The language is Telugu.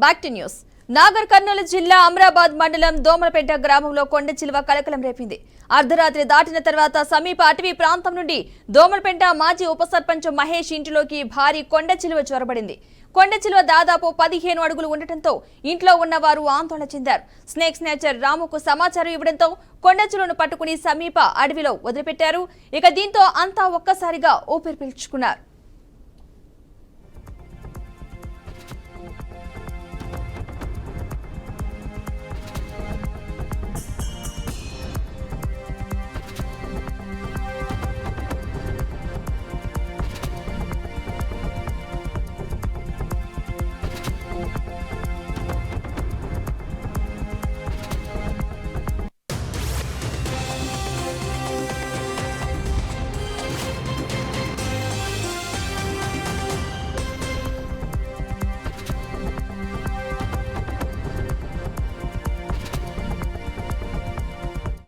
Back to news. Nagar Kurnool జిల్లా అమరాబాద్ మండలం దోమలపేట గ్రామంలో కొండ చిలువ కలకలం రేపింది. అర్ధరాత్రి దాటిన తర్వాత సమీప అటవీ ప్రాంతం నుండి దోమలపేట మాజీ ఉప సర్పంచ్ మహేష్ ఇంటిలోకి భారీ కొండ చిలువ చొరబడింది. కొండ చిలువ దాదాపు 15 అడుగులు ఉండటంతో ఇంట్లో ఉన్నవారు ఆందోళన చెందారు. స్నేక్ స్నేచర్ రాముకు సమాచారం ఇవ్వడంతో కొండ చిలువను పట్టుకుని సమీప అడవిలో వదిలిపెట్టారు. ఇక దీంతో అంతా ఒక్కసారిగా ఊపిరి పీల్చుకున్నారు.